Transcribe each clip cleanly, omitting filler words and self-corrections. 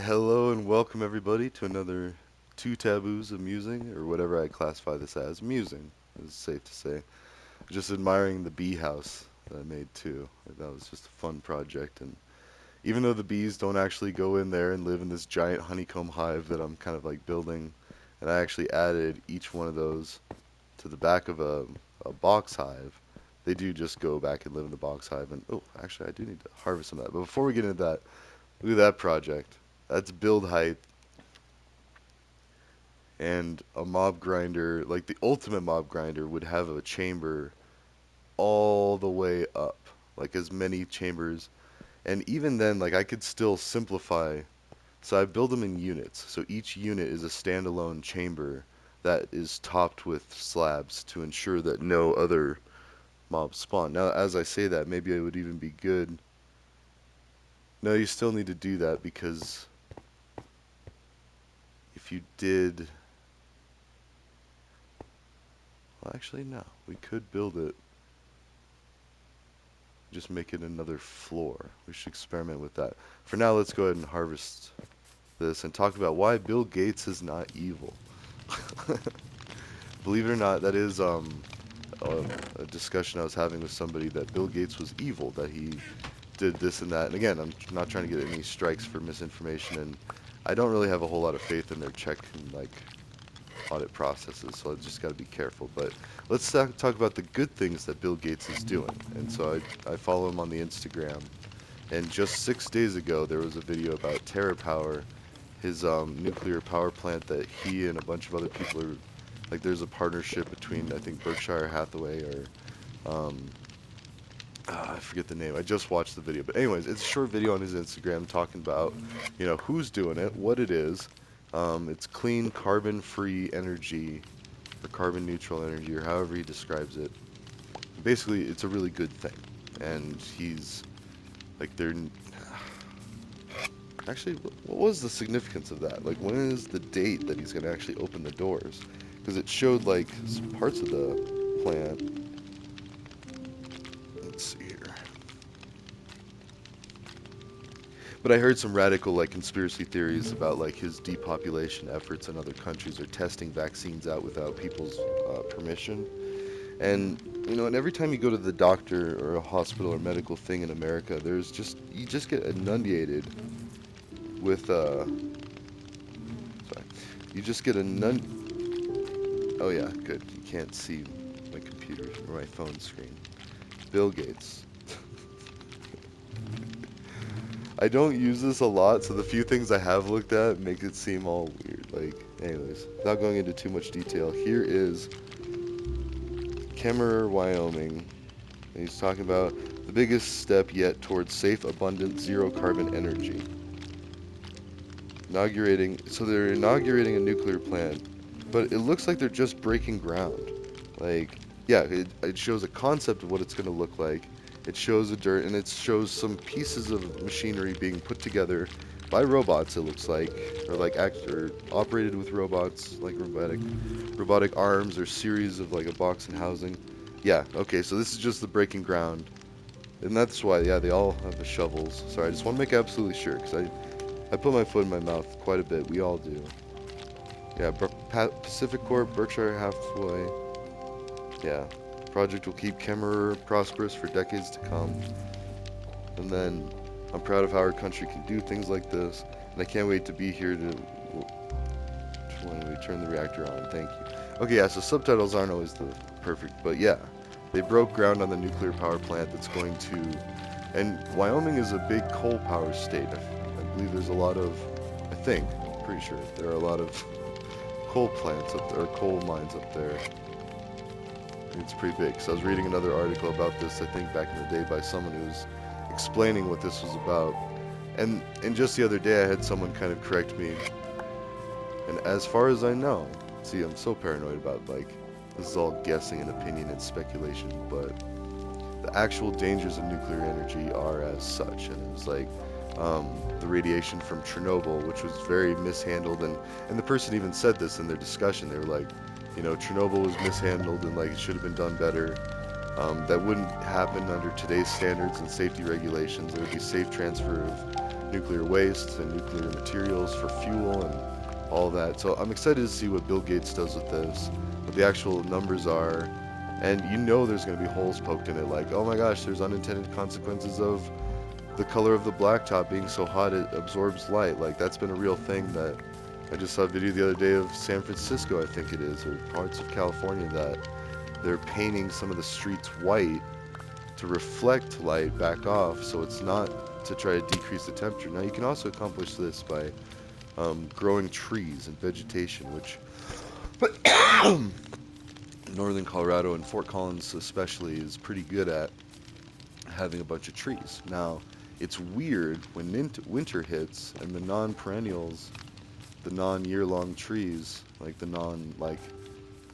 Hello and welcome everybody to another two taboos of musing, or whatever I classify this as. Musing, is safe to say. Just admiring the bee house that I made too. That was just a fun project, and even though the bees don't actually go in there and live in this giant honeycomb hive that I'm kind of like building, and I actually added each one of those to the back of a box hive, they do just go back and live in the box hive. And oh, actually, I do need to harvest some of that. But before we get into that, look at that project. That's build height and a mob grinder, like the ultimate mob grinder, would have a chamber all the way up, like as many chambers. And even then, like I could still simplify. So I build them in units. So each unit is a standalone chamber that is topped with slabs to ensure that no other mobs spawn. Now, as I say that, maybe it would even be good. No, you still need to do that because if you did, well, actually no, we could build it. Just make it another floor. We should experiment with that. For now, let's go ahead and harvest this and talk about why Bill Gates is not evil. Believe it or not, that is a, a discussion I was having with somebody that Bill Gates was evil, that he did this and that. And again, I'm not trying to get any strikes for misinformation, and I don't really have a whole lot of faith in their check and like audit processes, so I just got to be careful. But let's talk about the good things that Bill Gates is doing. And so I follow him on the Instagram, and just 6 days ago there was a video about TerraPower, his nuclear power plant that he and a bunch of other people are, like there's a partnership between I think Berkshire Hathaway or I forget the name. I just watched the video. But anyways, it's a short video on his Instagram talking about, who's doing it, what it is. It's clean, carbon-free energy, or carbon-neutral energy, or however he describes it. Basically, it's a really good thing. And he's, like, they're... Actually, what was the significance of that? Like, when is the date that he's going to actually open the doors? Because it showed, like, some parts of the plant. Let's see here. But I heard some radical like conspiracy theories about like his depopulation efforts in other countries or testing vaccines out without people's permission. And and every time you go to the doctor or a hospital or medical thing in America, there's just you just get inundated with sorry. You just get Oh yeah, good. You can't see my computer or my phone screen. Bill Gates. I don't use this a lot, so the few things I have looked at make it seem all weird. Like, anyways, without going into too much detail, here is Kemmerer, Wyoming. And he's talking about the biggest step yet towards safe, abundant, zero carbon energy. So they're inaugurating a nuclear plant, but it looks like they're just breaking ground. Like, yeah, it shows a concept of what it's going to look like. It shows the dirt, and it shows some pieces of machinery being put together by robots, it looks like, or like or operated with robots, like robotic arms or series of like a box and housing. Yeah, okay, so this is just the breaking ground. And that's why, yeah, they all have the shovels. Sorry, I just want to make absolutely sure, because I put my foot in my mouth quite a bit. We all do. Yeah, Pacific Corp, Berkshire Hathaway. Yeah, project will keep Kemmerer prosperous for decades to come. And then I'm proud of how our country can do things like this, and I can't wait to be here to when we turn the reactor on. Thank you. Okay, yeah, so subtitles aren't always the perfect, but yeah, they broke ground on the nuclear power plant that's going to, and Wyoming is a big coal power state. I believe there's a lot of, I think, I'm pretty sure there are a lot of coal plants up there, or coal mines up there. It's pretty big. So I was reading another article about this, I think back in the day, by someone who was explaining what this was about. And just the other day I had someone kind of correct me. And as far as I know, see, I'm so paranoid about like this is all guessing and opinion and speculation, but the actual dangers of nuclear energy are as such. And it was like the radiation from Chernobyl, which was very mishandled, and the person even said this in their discussion. They were like, Chernobyl was mishandled and like it should have been done better. That wouldn't happen under today's standards and safety regulations. There would be safe transfer of nuclear waste and nuclear materials for fuel and all that. So I'm excited to see what Bill Gates does with this, what the actual numbers are, and you know there's going to be holes poked in it, like, oh my gosh, there's unintended consequences of the color of the blacktop being so hot it absorbs light. Like, that's been a real thing. That I just saw a video the other day of San Francisco, I think it is, or parts of California, that they're painting some of the streets white to reflect light back off, so it's not to try to decrease the temperature. Now, you can also accomplish this by growing trees and vegetation, which northern Colorado and Fort Collins especially is pretty good at having a bunch of trees. Now, it's weird when winter hits and the non-perennials, the non-year-long trees, like the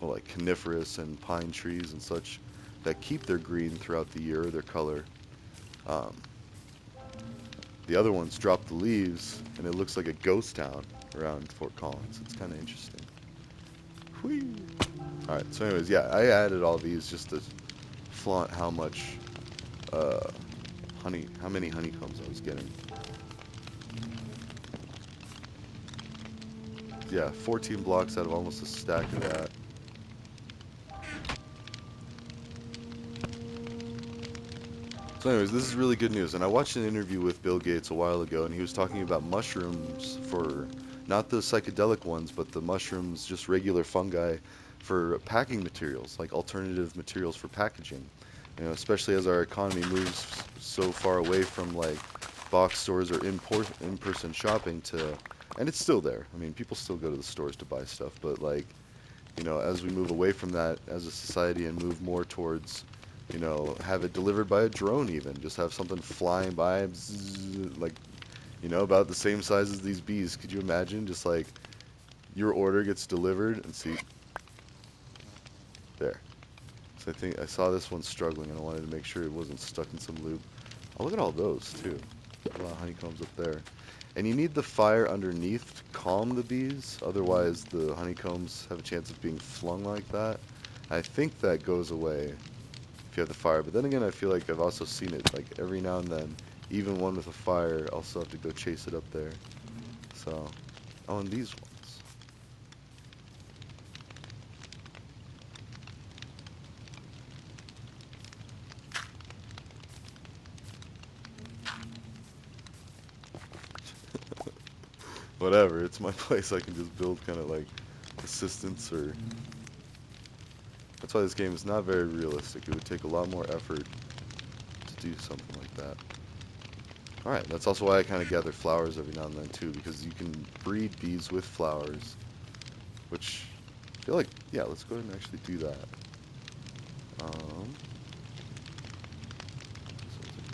like coniferous and pine trees and such, that keep their green throughout the year, their color. Um, the other ones drop the leaves, and it looks like a ghost town around Fort Collins. It's kind of interesting. Whee! All right. So, anyways, yeah, I added all these just to flaunt how much uh, how many honeycombs I was getting. Yeah, 14 blocks out of almost a stack of that. So anyways, this is really good news. And I watched an interview with Bill Gates a while ago, and he was talking about mushrooms for, not the psychedelic ones, but the mushrooms, just regular fungi for packing materials, like alternative materials for packaging. You know, especially as our economy moves so far away from like box stores or in-person shopping to, and it's still there. I mean, people still go to the stores to buy stuff, but like, you know, as we move away from that as a society and move more towards, you know, have it delivered by a drone even, just have something flying by, bzzz, like, you know, about the same size as these bees. Could you imagine just like your order gets delivered and see, there. So I think I saw this one struggling and I wanted to make sure it wasn't stuck in some loop. Oh, look at all those too. A lot of honeycombs up there. And you need the fire underneath to calm the bees, otherwise the honeycombs have a chance of being flung like that. I think that goes away if you have the fire, but then again, I feel like I've also seen it, like every now and then, even one with a fire, I'll still have to go chase it up there. So, oh, and these ones. Whatever, it's my place, I can just build kind of like assistants or... That's why this game is not very realistic. It would take a lot more effort to do something like that. Alright, that's also why I kind of gather flowers every now and then too, because you can breed bees with flowers, which I feel like, yeah, let's go ahead and actually do that. Sounds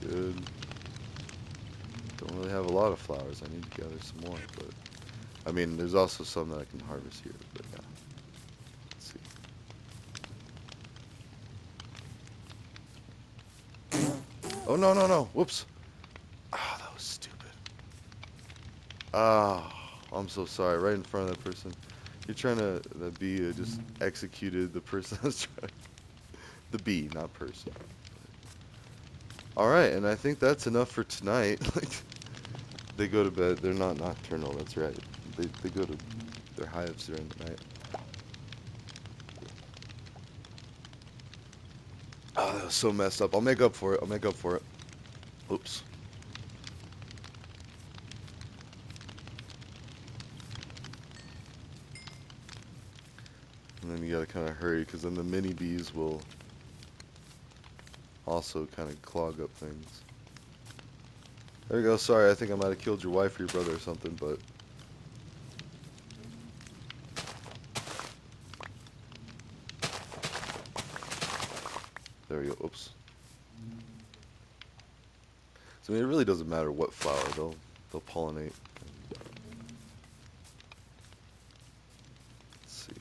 good. Don't really have a lot of flowers. I need to gather some more, but I mean, there's also some that I can harvest here, but yeah. Let's see. Oh, no, no, no. Whoops. Ah, that was stupid. Ah, I'm so sorry. Right in front of that person. You're trying to, the bee just executed the person I was trying, the bee, not person. Alright, and I think that's enough for tonight. Like, they go to bed. They're not nocturnal, that's right. They go to their hives during the night. Oh, that was so messed up. I'll make up for it. I'll make up for it. Oops. And then you gotta kind of hurry, because then the mini bees will also kind of clog up things. There we go. Sorry, I think I might have killed your wife or your brother or something, but... There we go. Oops. So I mean, it really doesn't matter what flower, they'll pollinate. Let's see.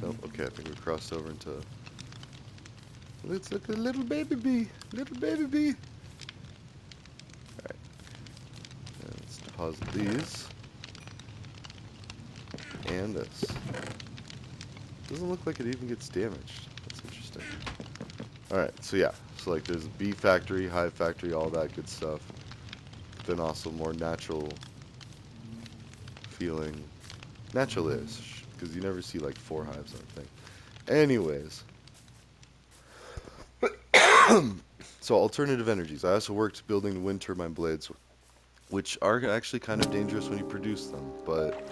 Nope, okay, I think we crossed over into... Let's look at a little baby bee. Little baby bee. Alright. Let's deposit these. and this. Doesn't look like it even gets damaged. That's interesting. Alright, so yeah. So like there's a bee factory, hive factory, all that good stuff. But then also more natural feeling. Natural-ish. Because you never see like 4 hives on a thing. Anyways. So alternative energies. I also worked building wind turbine blades, which are actually kind of dangerous when you produce them, but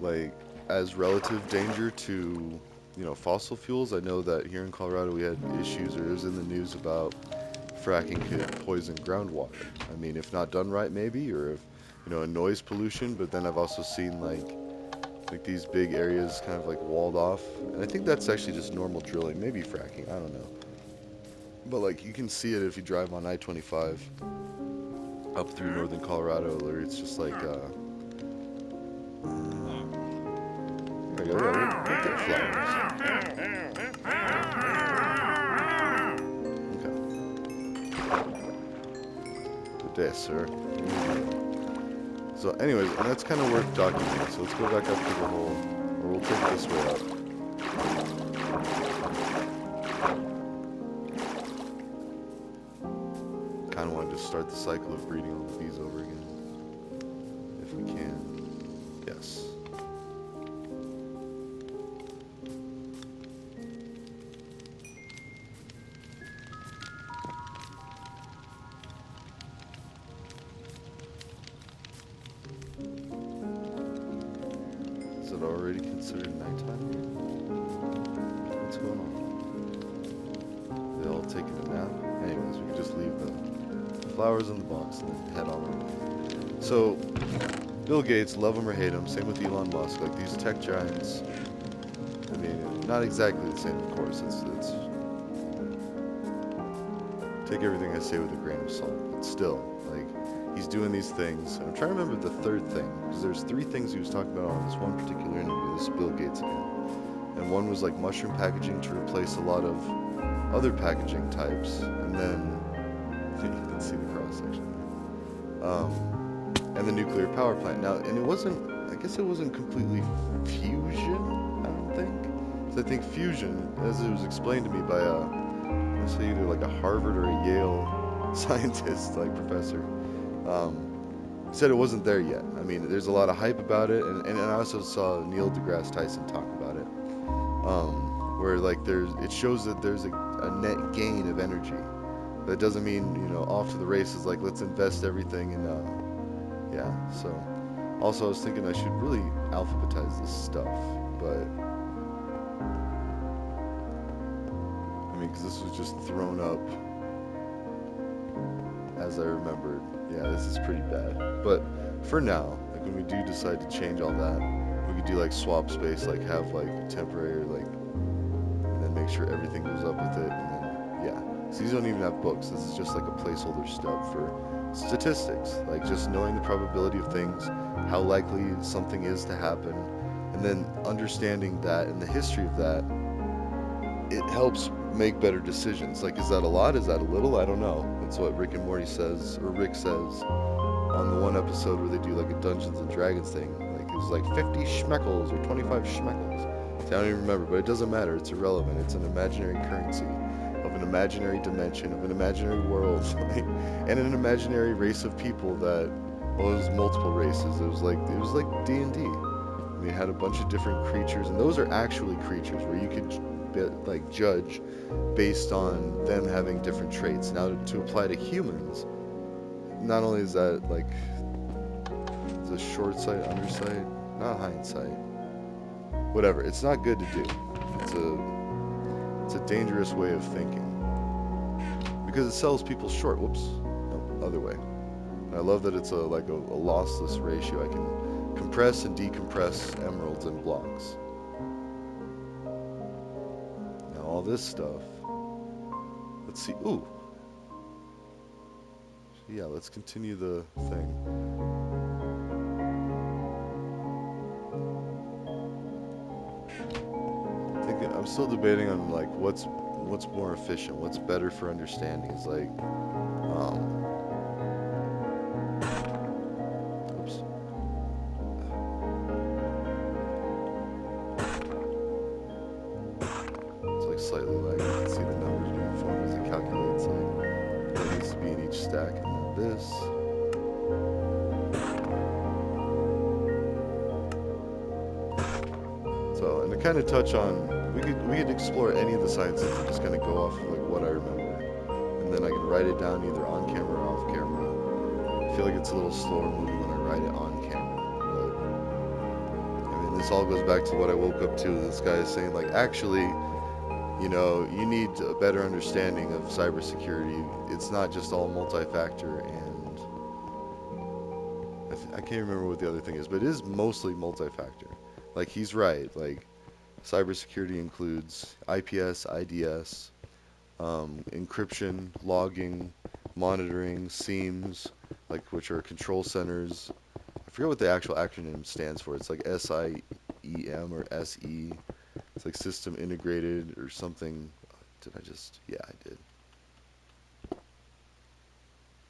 like as relative danger to, you know, fossil fuels, I know that here in Colorado we had issues, or it was in the news about fracking could poison groundwater. I mean, if not done right, maybe, or if, you know, a noise pollution. But then I've also seen like these big areas kind of like walled off, and I think that's actually just normal drilling, maybe fracking. I don't know. But like you can see it if you drive on I-25 up through northern Colorado, where it's just like there we go. Yeah, we'll get flowers. Okay. Good day, sir. So anyways, and that's kind of worth documenting. So let's go back up to the hole, or we'll take this way up. Kind of want to just start the cycle of breeding all the bees over again, if we can. Yes. Is it already considered nighttime here? What's going on? They all taking a nap? Anyways, we can just leave the flowers in the box and then head on our way. So, Bill Gates, love him or hate him, same with Elon Musk, like these tech giants, I mean, not exactly the same, of course, it's take everything I say with a grain of salt, but still, like, he's doing these things. I'm trying to remember the third thing, because there's 3 things he was talking about on this one particular interview. This is Bill Gates again. And one was like mushroom packaging to replace a lot of other packaging types, and then you can see the cross section there. And the nuclear power plant. Now, and it wasn't, I guess it wasn't completely fusion, I don't think. So I think fusion, as it was explained to me by let's say either like a Harvard or a Yale scientist, like professor, said it wasn't there yet. I mean, there's a lot of hype about it, and I also saw Neil deGrasse Tyson talk about it, where like it shows that there's a net gain of energy. That doesn't mean, you know, off to the races, like let's invest everything in, yeah, so. Also, I was thinking I should really alphabetize this stuff, but, I mean, because this was just thrown up as I remembered. Yeah, this is pretty bad. But for now, like when we do decide to change all that, we could do like swap space, like have like temporary, like, and then make sure everything goes up with it, and then, yeah. So these don't even have books. This is just like a placeholder stub for statistics, like just knowing the probability of things, how likely something is to happen, and then understanding that and the history of that, it helps make better decisions. Like, is that a lot? Is that a little? I don't know. That's what Rick and Morty says, or Rick says, on the one episode where they do like a Dungeons and Dragons thing. Like, it was like 50 schmeckles or 25 schmeckles. See, I don't even remember, but it doesn't matter. It's irrelevant. It's an imaginary currency of an imaginary dimension, of an imaginary world, and an imaginary race of people that, well, it was multiple races. It was like D&D. I mean, it had a bunch of different creatures, and those are actually creatures where you could like judge based on them having different traits. Now, to apply to humans, not only is that like, is it short sight, undersight, not hindsight, whatever. It's not good to do. It's a dangerous way of thinking because it sells people short. Whoops, no, other way. And I love that it's like a lossless ratio. I can compress and decompress emeralds and blocks. Now all this stuff. Let's see. Ooh. So yeah, let's continue the thing. I'm still debating on like what's more efficient, what's better for understanding. Is like, oops. looks slightly lagged. You can see the numbers being formed as it calculates like what needs to be in each stack. And then this. So, and to kind of touch on, we could explore any of the sciences and just kind of go off of like what I remember, and then I can write it down either on camera or off camera. I feel like it's a little slower moving when I write it on camera, but I mean, this all goes back to what I woke up to. This guy is saying like, actually, you need a better understanding of cybersecurity. It's not just all multi-factor, and I can't remember what the other thing is, but it is mostly multi-factor. Like he's right. Like cybersecurity includes IPS, IDS, encryption, logging, monitoring, SIEMs, like which are control centers. I forget what the actual acronym stands for. It's like SIEM or SE. It's like system integrated or something. Did I just? Yeah, I did.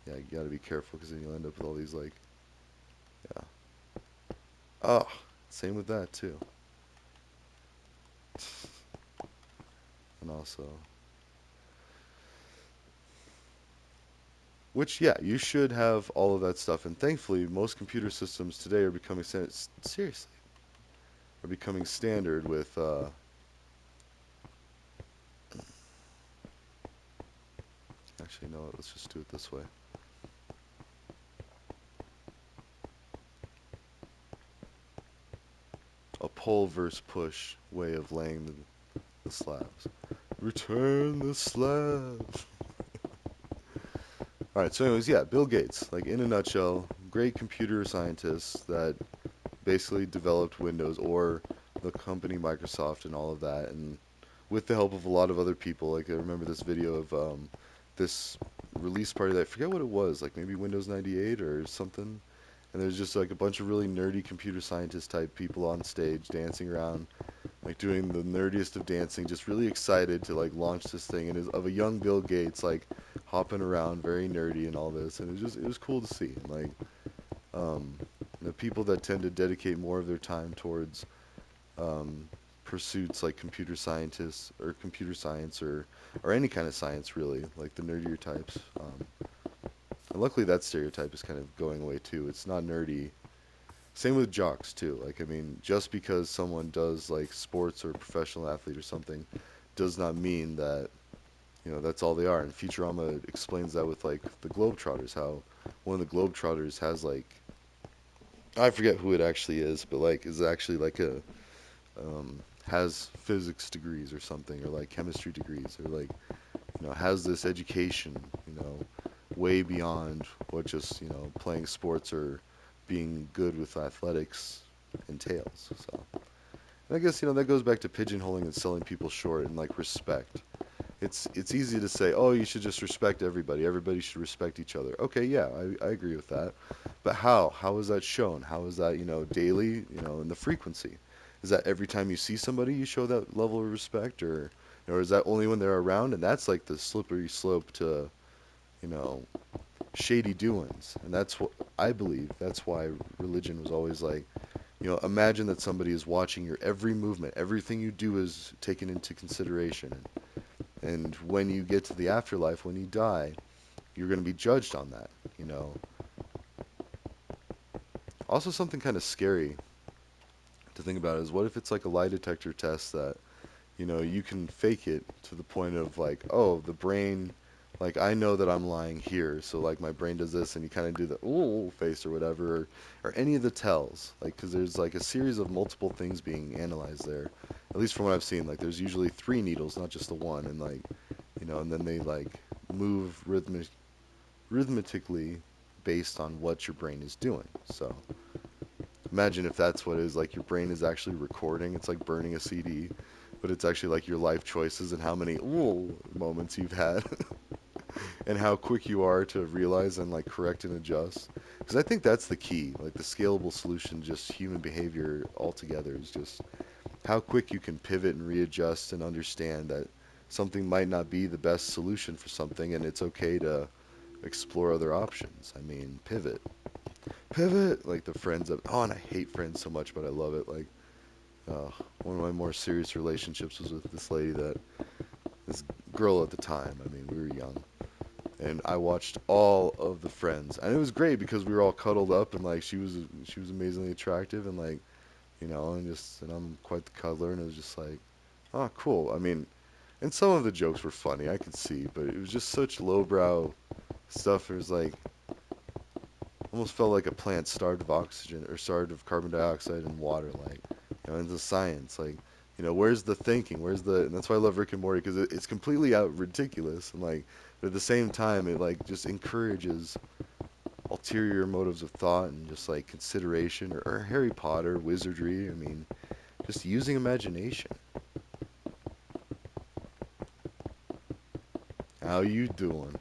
Yeah, you gotta be careful because then you'll end up with all these like, yeah. Oh, same with that too. And also, which yeah, you should have all of that stuff. And thankfully, most computer systems today are becoming seriously are becoming standard with. Actually, no. Let's just do it this way. A pull versus push way of laying the slabs. Return the slab. All right. So, anyways, yeah, Bill Gates. Like in a nutshell, great computer scientist that basically developed Windows or the company Microsoft and all of that, and with the help of a lot of other people. Like I remember this video of this release party that I forget what it was, like maybe Windows 98 or something. And there's just like a bunch of really nerdy computer scientist type people on stage dancing around, like doing the nerdiest of dancing, just really excited to like launch this thing, and is of a young Bill Gates like hopping around, very nerdy and all this, and it was cool to see. And, like um, the people that tend to dedicate more of their time towards um, pursuits like computer scientists or computer science or any kind of science really, like the nerdier types. And luckily that stereotype is kind of going away too. It's not nerdy. Same with jocks too. Like I mean, just because someone does like sports or professional athlete or something, does not mean that that's all they are. And Futurama explains that with like the Globetrotters, how one of the Globetrotters has like I forget who it actually is, but like is actually like a has physics degrees or something, or like chemistry degrees, or like has this education, way beyond what just playing sports or being good with athletics entails. So and I guess that goes back to pigeonholing and selling people short and like respect. It's easy to say, oh, you should just respect everybody. Everybody should respect each other. Okay, yeah, I agree with that. But how? How is that shown? How is that, daily, in the frequency? Is that every time you see somebody you show that level of respect, or is that only when they're around? And that's like the slippery slope to, you know, shady doings. And that's what I believe. That's why religion was always like, imagine that somebody is watching your every movement. Everything you do is taken into consideration. And when you get to the afterlife, when you die, you're going to be judged on that, you know. Also, something kind of scary to think about is what if it's like a lie detector test that, you can fake it to the point of like, oh, the brain, like I know that I'm lying here, so like my brain does this, and you kind of do the ooh face or whatever, or any of the tells, like because there's like a series of multiple things being analyzed there, at least from what I've seen. Like there's usually three needles, not just the one, and like, and then they like move rhythmically based on what your brain is doing. So imagine if that's what it is, like your brain is actually recording. It's like burning a CD, but it's actually like your life choices and how many ooh moments you've had and how quick you are to realize and like correct and adjust. Because I think that's the key. Like the scalable solution, just human behavior altogether, is just how quick you can pivot and readjust and understand that something might not be the best solution for something, and it's okay to explore other options. I mean, pivot. Pivot! Like the Friends of. Oh, and I hate Friends so much, but I love it. Like, one of my more serious relationships was with this lady that this girl at the time. I mean, we were young, and I watched all of the Friends, and it was great because we were all cuddled up, and like she was amazingly attractive, and like and I'm quite the cuddler, and it was just like, oh, cool. I mean, and some of the jokes were funny, I could see, but it was just such lowbrow stuff. It was like almost felt like a plant starved of oxygen or starved of carbon dioxide and water, like into science, like where's the thinking, where's the, and that's why I love Rick and Morty because it's completely out ridiculous and like, but at the same time it like just encourages ulterior motives of thought and just like consideration or Harry Potter wizardry. I mean, just using imagination. How you doing?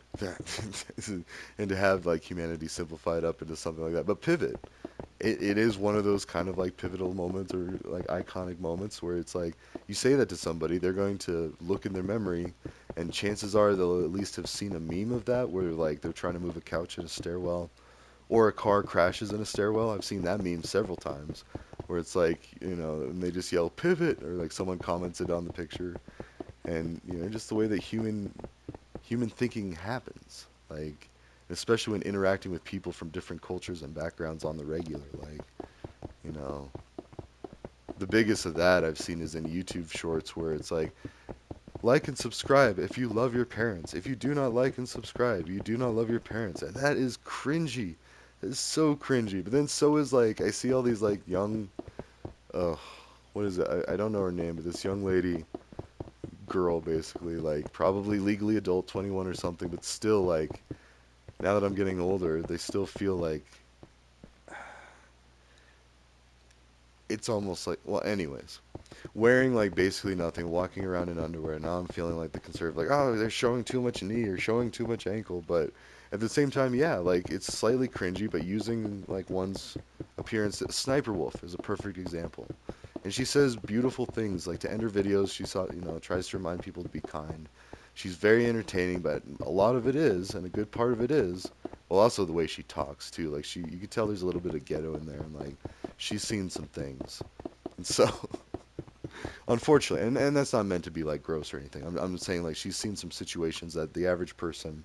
And to have like humanity simplified up into something like that, but pivot. It is one of those kind of like pivotal moments or like iconic moments where it's like you say that to somebody, they're going to look in their memory, and chances are they'll at least have seen a meme of that where like they're trying to move a couch in a stairwell or a car crashes in a stairwell. I've seen that meme several times where it's like, and they just yell pivot or like someone commented on the picture, and just the way that human thinking happens. Like, especially when interacting with people from different cultures and backgrounds on the regular. Like, you know, the biggest of that I've seen is in YouTube shorts where it's like and subscribe if you love your parents. If you do not like and subscribe, you do not love your parents. And that is cringy. It is so cringy. But then so is like, I see all these like young, uh, what is it? I don't know her name, but this young lady, girl basically, like probably legally adult, 21 or something, but still like, now that I'm getting older, they still feel like it's almost like, well, anyways, wearing like basically nothing, walking around in underwear. Now I'm feeling like the conservative, like, oh, they're showing too much knee or showing too much ankle. But at the same time, yeah, like it's slightly cringy, but using like one's appearance. Sniper Wolf is a perfect example. And she says beautiful things. Like to end her videos, tries to remind people to be kind. She's very entertaining, but a lot of it is, and a good part of it is, well, also the way she talks too. Like you could tell there's a little bit of ghetto in there, and like she's seen some things. And so, unfortunately, and that's not meant to be like gross or anything. I'm saying like she's seen some situations that the average person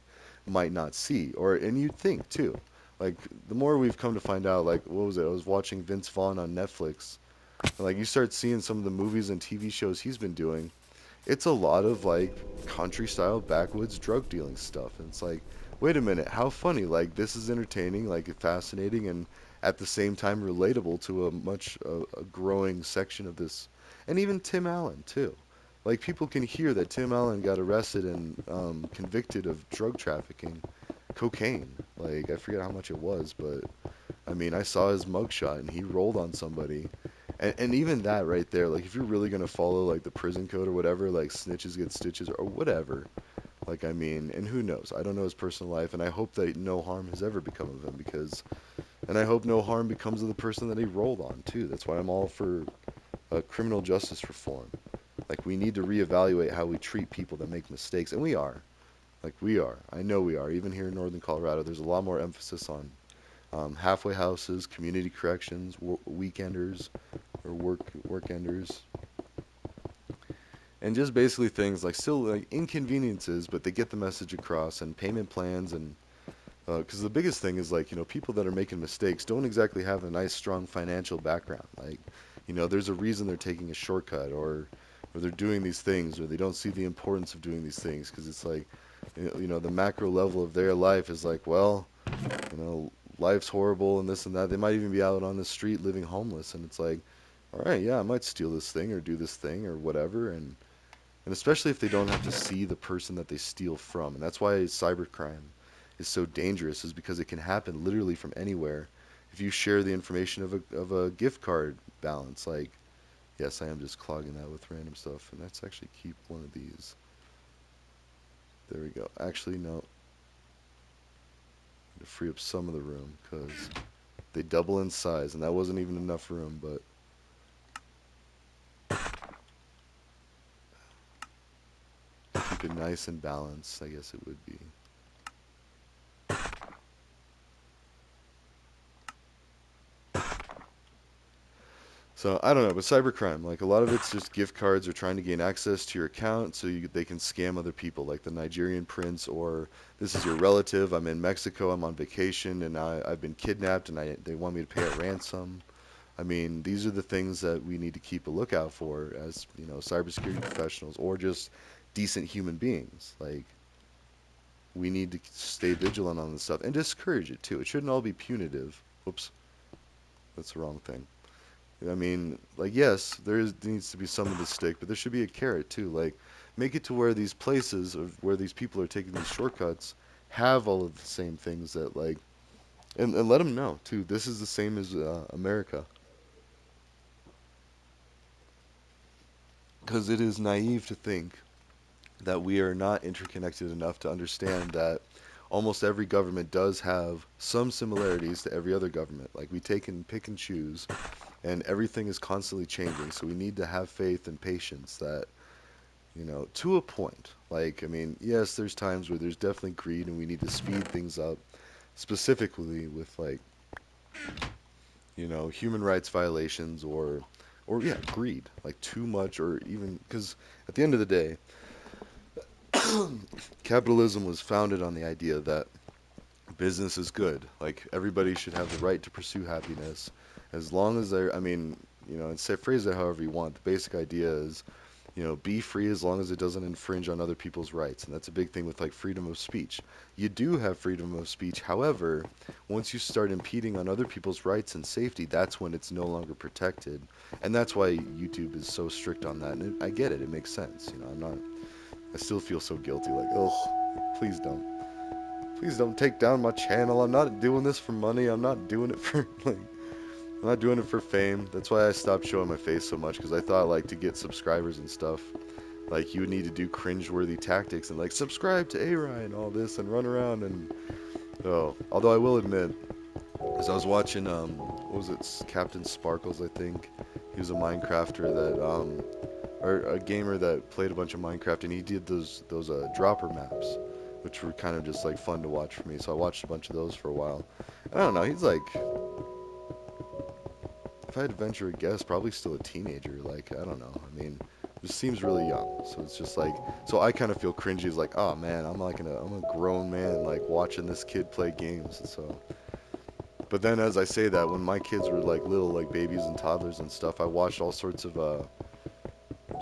might not see, or and you'd think too. Like the more we've come to find out, like what was it? I was watching Vince Vaughn on Netflix, and like you start seeing some of the movies and TV shows he's been doing. It's a lot of like country style backwoods drug dealing stuff, and it's like, wait a minute, how funny! Like this is entertaining, like fascinating, and at the same time relatable to a growing section of this, and even Tim Allen too. Like people can hear that Tim Allen got arrested and convicted of drug trafficking, cocaine. Like I forget how much it was, but I mean I saw his mugshot and he rolled on somebody, and even that right there, like if you're really gonna follow like the prison code or whatever, like snitches get stitches or whatever. Like I mean, and who knows? I don't know his personal life, and I hope that no harm has ever become of him and I hope no harm becomes of the person that he rolled on too. That's why I'm all for criminal justice reform. Like we need to reevaluate how we treat people that make mistakes, and we are. Like we are. I know we are. Even here in northern Colorado, there's a lot more emphasis on halfway houses, community corrections, weekenders or workenders, and just basically things like still like inconveniences, but they get the message across and payment plans and because the biggest thing is like people that are making mistakes don't exactly have a nice strong financial background. Like there's a reason they're taking a shortcut or they're doing these things or they don't see the importance of doing these things because it's like the macro level of their life is like, well, you know life's horrible and this and that. They might even be out on the street living homeless, and it's like, all right, yeah, I might steal this thing or do this thing or whatever, and especially if they don't have to see the person that they steal from. And that's why cybercrime is so dangerous, is because it can happen literally from anywhere if you share the information of a gift card balance. Like, yes, I am just clogging that with random stuff, and let's actually keep one of these. There we go. Actually, no, to free up some of the room because they double in size, and that wasn't even enough room. But to keep it nice and balanced, I guess it would be. So I don't know, but cybercrime, like a lot of it's just gift cards or trying to gain access to your account so they can scam other people, like the Nigerian prince, or this is your relative. I'm in Mexico. I'm on vacation, and I've been kidnapped, and they want me to pay a ransom. I mean, these are the things that we need to keep a lookout for as cybersecurity professionals or just decent human beings. Like we need to stay vigilant on this stuff and discourage it too. It shouldn't all be punitive. Oops, that's the wrong thing. I mean, like, yes, needs to be some of the stick, but there should be a carrot too. Like, make it to where these places of where these people are taking these shortcuts have all of the same things that like, and let them know too. This is the same as America, because it is naive to think that we are not interconnected enough to understand that almost every government does have some similarities to every other government. Like we take and pick and choose, and everything is constantly changing. So we need to have faith and patience that to a point. Like, I mean, yes, there's times where there's definitely greed and we need to speed things up, specifically with like, human rights violations or yeah, greed, like too much or even because at the end of the day, capitalism was founded on the idea that business is good. Like everybody should have the right to pursue happiness as long as they're, I mean, and say phrase it however you want. The basic idea is be free as long as it doesn't infringe on other people's rights. And that's a big thing with like freedom of speech. You do have freedom of speech. However, once you start impeding on other people's rights and safety, that's when it's no longer protected. And that's why YouTube is so strict on that. And I get it. It makes sense. I still feel so guilty. Like, oh, please don't. Please don't take down my channel. I'm not doing this for money. I'm not doing it for like I'm not doing it for fame. That's why I stopped showing my face so much because I thought like to get subscribers and stuff, like you would need to do cringe-worthy tactics and like subscribe to A-Rye and all this and run around and although I will admit, as I was watching what was it, Captain Sparkles, I think. He was a Minecrafter that or a gamer that played a bunch of Minecraft and he did those dropper maps, which were kind of just like fun to watch for me. So I watched a bunch of those for a while. I don't know, he's like, if I had to venture a guess, probably still a teenager. Like, I don't know. I mean, just seems really young. So it's just like, so I kind of feel cringy. It's like, oh man, I'm a grown man, like watching this kid play games. And so, but then as I say that, when my kids were like little, like babies and toddlers and stuff, I watched all sorts of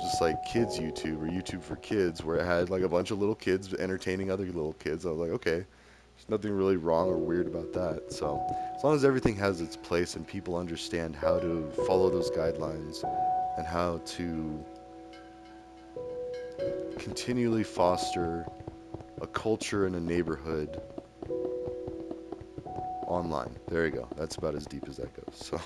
just like kids YouTube or YouTube for kids, where it had like a bunch of little kids entertaining other little kids. I was like, okay, there's nothing really wrong or weird about that. So as long as everything has its place and people understand how to follow those guidelines and how to continually foster a culture in a neighborhood online. There you go. That's about as deep as that goes. So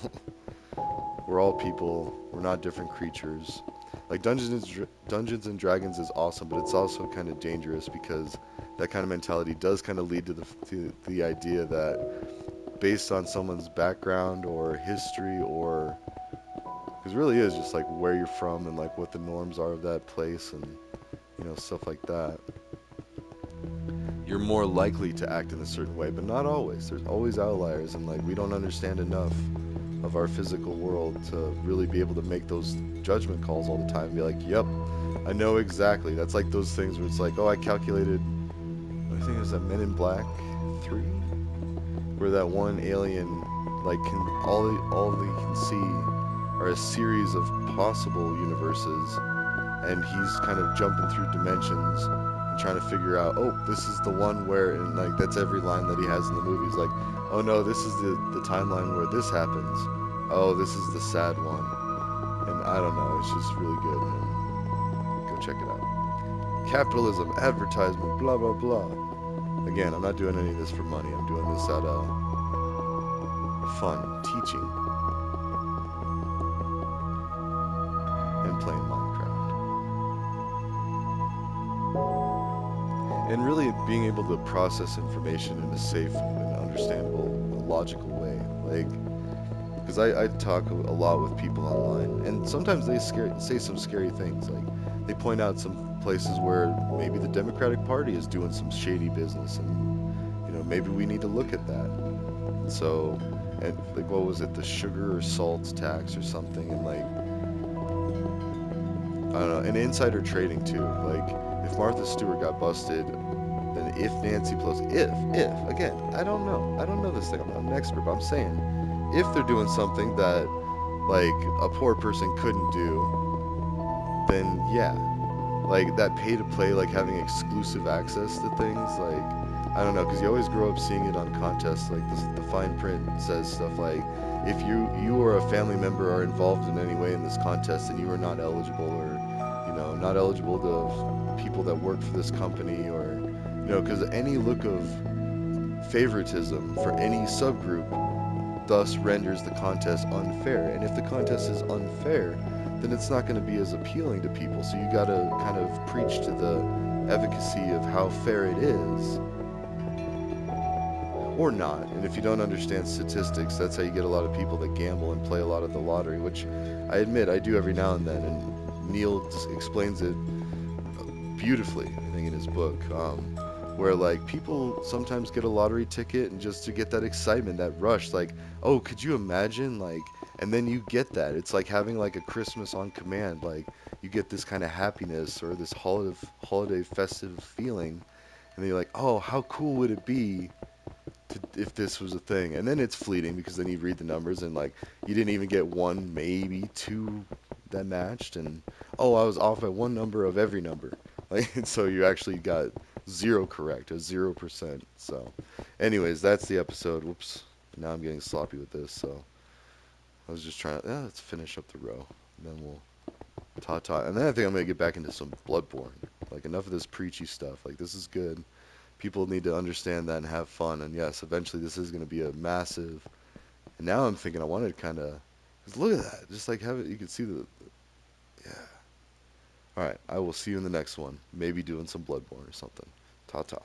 we're all people. We're not different creatures. Like Dungeons and Dragons is awesome, but it's also kind of dangerous because that kind of mentality does kind of lead to the idea that based on someone's background or history or because it really is just like where you're from and like what the norms are of that place and stuff like that, you're more likely to act in a certain way, but not always. There's always outliers, and like we don't understand enough of our physical world to really be able to make those judgment calls all the time. Be like, yep, I know exactly. That's like those things where it's like, oh, I calculated. I think it was that Men in Black 3, where that one alien, like, can all they can see are a series of possible universes, and he's kind of jumping through dimensions and trying to figure out, oh, this is the one where, and like that's every line that he has in the movie. He's like, oh no, this is the timeline where this happens. Oh, this is the sad one. And I don't know, it's just really good, man. Go check it out. Capitalism, advertisement, blah blah blah. Again, I'm not doing any of this for money. I'm doing this out of fun, teaching, and playing Minecraft. And really being able to process information in a safe and understandable, logical way. Like, because I talk a lot with people online, and sometimes they say some scary things. Like, they point out some places where maybe the Democratic Party is doing some shady business, and maybe we need to look at that. So and like what was it, the sugar or salt tax or something, and like I don't know, and insider trading too. Like if Martha Stewart got busted, then if Nancy Pelosi, if again, I don't know this thing. I'm not an expert, but I'm saying if they're doing something that like a poor person couldn't do, then yeah, like that pay to play, like having exclusive access to things, like I don't know, because you always grow up seeing it on contests. Like the fine print says stuff like, if you or a family member are involved in any way in this contest, then you are not eligible, or not eligible to people that work for this company, or because any look of favoritism for any subgroup thus renders the contest unfair. And if the contest is unfair, then it's not going to be as appealing to people. So you got to kind of preach to the efficacy of how fair it is, or not. And if you don't understand statistics, that's how you get a lot of people that gamble and play a lot of the lottery, which I admit I do every now and then. And Neil explains it beautifully, I think, in his book, where like people sometimes get a lottery ticket and just to get that excitement, that rush, like, oh, could you imagine, like, and then you get that. It's like having like a Christmas on command, like you get this kind of happiness or this holiday festive feeling, and then you're like, oh, how cool would it be if this was a thing? And then it's fleeting because then you read the numbers and like you didn't even get one, maybe two that matched, and oh, I was off by one number of every number. Like, and so you actually got zero correct, a 0%. So, anyways, that's the episode. Whoops. Now I'm getting sloppy with this. So I was just trying to, yeah, let's finish up the row. And then we'll ta. And then I think I'm going to get back into some Bloodborne. Like, enough of this preachy stuff. Like, this is good. People need to understand that and have fun. And yes, eventually this is going to be a massive. And now I'm thinking I wanted to kind of. Cause look at that. Just like have it. You can see the. Yeah. All right. I will see you in the next one. Maybe doing some Bloodborne or something. Ta ta.